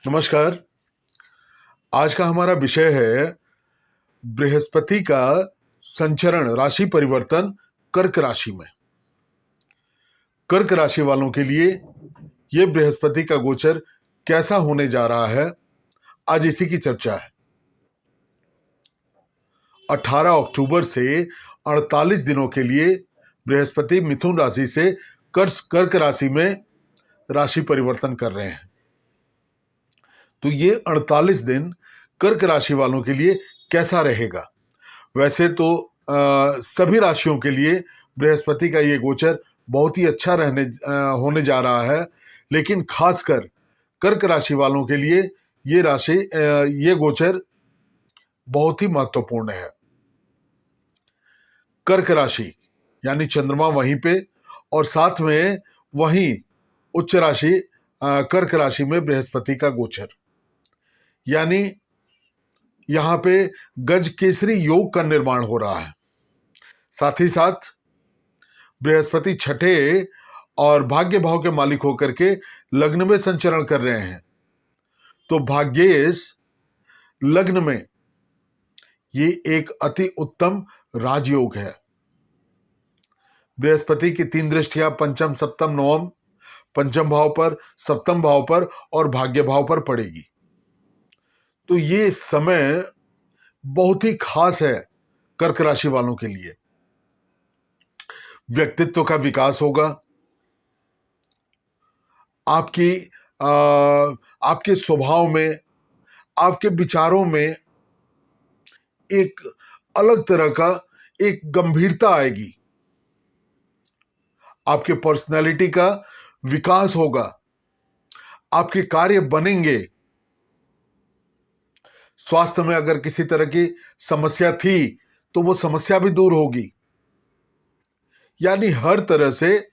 नमस्कार। आज का हमारा विषय है बृहस्पति का संचरण, राशि परिवर्तन कर्क राशि में। कर्क राशि वालों के लिए यह बृहस्पति का गोचर कैसा होने जा रहा है, आज इसी की चर्चा है। 18 अक्टूबर से 48 दिनों के लिए बृहस्पति मिथुन राशि से कर्क राशि में राशि परिवर्तन कर रहे हैं। तो ये 48 दिन कर्क राशि वालों के लिए कैसा रहेगा? वैसे तो सभी राशियों के लिए बृहस्पति का ये गोचर बहुत ही अच्छा होने जा रहा है, लेकिन खासकर कर्क राशि वालों के लिए ये गोचर बहुत ही महत्वपूर्ण है। कर्क राशि यानी चंद्रमा वहीं पे, और साथ में वहीं उच्च राशि कर्क राशि में बृहस्पति का गोचर, यानी यहां पे गज केसरी योग का निर्माण हो रहा है। साथ ही साथ बृहस्पति छठे और भाग्य भाव के मालिक होकर के लग्न में संचरण कर रहे हैं। तो भाग्येश लग्न में ये एक अति उत्तम राजयोग है। बृहस्पति की 3 दृष्टियां पंचम, सप्तम, नवम, पंचम भाव पर, सप्तम भाव पर और भाग्य भाव पर पड़ेगी। तो ये समय बहुत ही खास है कर्क राशि वालों के लिए। व्यक्तित्व का विकास होगा, आपके स्वभाव में, आपके विचारों में एक अलग तरह का एक गंभीरता आएगी। आपके पर्सनालिटी का विकास होगा, आपके कार्य बनेंगे। स्वास्थ्य में अगर किसी तरह की समस्या थी तो वो समस्या भी दूर होगी। यानी हर तरह से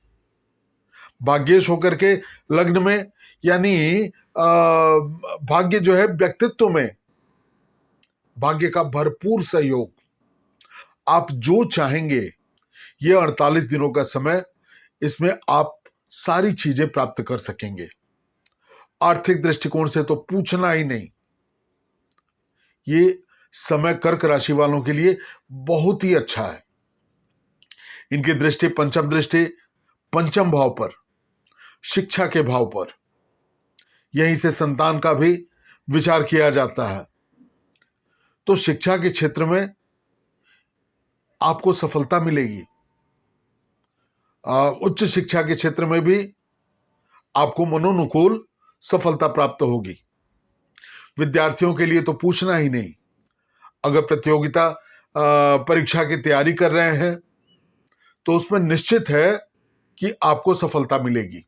भाग्येश होकर के लग्न में, यानी भाग्य जो है व्यक्तित्व में भाग्य का भरपूर सहयोग। आप जो चाहेंगे ये 48 दिनों का समय, इसमें आप सारी चीजें प्राप्त कर सकेंगे। आर्थिक दृष्टिकोण से तो पूछना ही नहीं। ये समय कर्क राशि वालों के लिए बहुत ही अच्छा है। इनकी दृष्टि पंचम भाव पर, शिक्षा के भाव पर, यहीं से संतान का भी विचार किया जाता है। तो शिक्षा के क्षेत्र में आपको सफलता मिलेगी। उच्च शिक्षा के क्षेत्र में भी आपको मनोनुकूल सफलता प्राप्त होगी। विद्यार्थियों के लिए तो पूछना ही नहीं। अगर प्रतियोगिता परीक्षा की तैयारी कर रहे हैं तो उसमें निश्चित है कि आपको सफलता मिलेगी।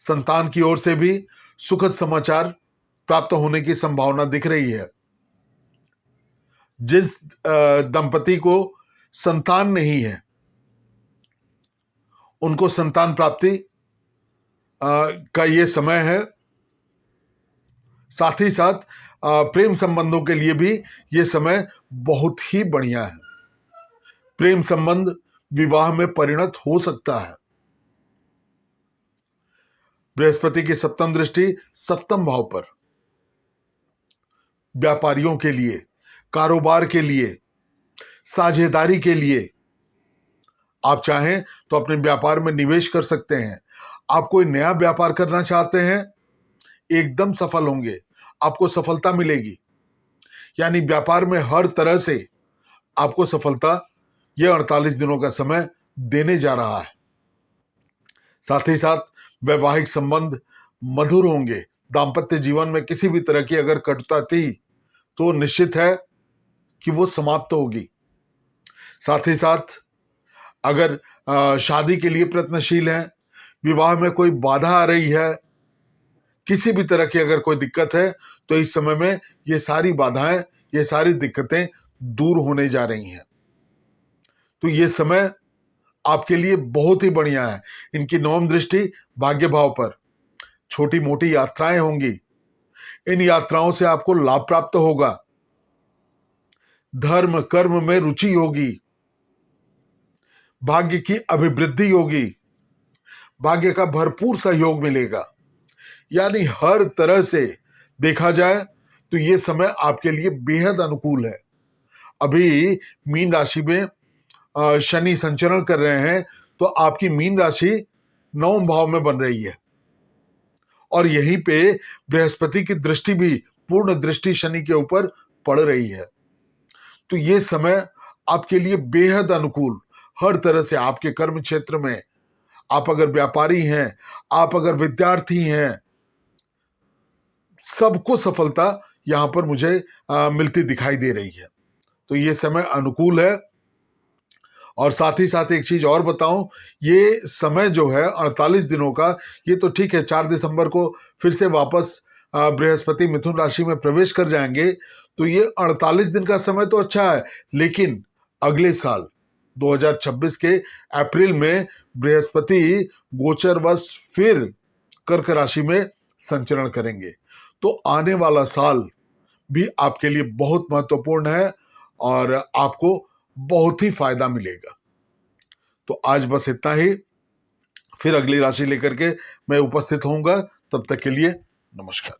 संतान की ओर से भी सुखद समाचार प्राप्त होने की संभावना दिख रही है। जिस दंपति को संतान नहीं है उनको संतान प्राप्ति का ये समय है। साथ ही साथ प्रेम संबंधों के लिए भी ये समय बहुत ही बढ़िया है। प्रेम संबंध विवाह में परिणत हो सकता है। बृहस्पति की 7वीं दृष्टि 7वें भाव पर, व्यापारियों के लिए, कारोबार के लिए, साझेदारी के लिए, आप चाहें तो अपने व्यापार में निवेश कर सकते हैं। आप कोई नया व्यापार करना चाहते हैं, एकदम सफल होंगे, आपको सफलता मिलेगी। यानी व्यापार में हर तरह से आपको सफलता यह 48 दिनों का समय देने जा रहा है। साथ ही साथ वैवाहिक संबंध मधुर होंगे। दाम्पत्य जीवन में किसी भी तरह की अगर कटुता थी तो निश्चित है कि वो समाप्त होगी। साथ ही साथ अगर शादी के लिए प्रयत्नशील हैं, विवाह में कोई बाधा आ रही है, किसी भी तरह की अगर कोई दिक्कत है, तो इस समय में ये सारी बाधाएं, ये सारी दिक्कतें दूर होने जा रही हैं। तो ये समय आपके लिए बहुत ही बढ़िया है। इनकी 9वीं दृष्टि भाग्य भाव पर, छोटी मोटी यात्राएं होंगी। इन यात्राओं से आपको लाभ प्राप्त होगा। धर्म कर्म में रुचि होगी। भाग्य की अभिवृद्धि होगी। भाग्य का भरपूर सहयोग मिलेगा। यानी हर तरह से देखा जाए तो ये समय आपके लिए बेहद अनुकूल है। अभी मीन राशि में शनि संचरण कर रहे हैं, तो आपकी मीन राशि 9वें भाव में बन रही है और यहीं पे बृहस्पति की दृष्टि भी, पूर्ण दृष्टि शनि के ऊपर पड़ रही है। तो ये समय आपके लिए बेहद अनुकूल, हर तरह से आपके कर्म क्षेत्र में, आप अगर व्यापारी हैं, आप अगर विद्यार्थी हैं, सबको सफलता यहां पर मुझे मिलती दिखाई दे रही है। तो ये समय अनुकूल है। और साथ ही साथ एक चीज और बताऊं, ये समय जो है 48 दिनों का, ये तो ठीक है, 4 दिसंबर को फिर से वापस बृहस्पति मिथुन राशि में प्रवेश कर जाएंगे, तो ये 48 दिन का समय तो अच्छा है, लेकिन अगले साल 2026 के अप्रैल में बृहस्पति गोचरवश फिर कर्क राशि में संचरण करेंगे। तो आने वाला साल भी आपके लिए बहुत महत्वपूर्ण है और आपको बहुत ही फायदा मिलेगा। तो आज बस इतना ही, फिर अगली राशि लेकर के मैं उपस्थित होऊंगा। तब तक के लिए नमस्कार।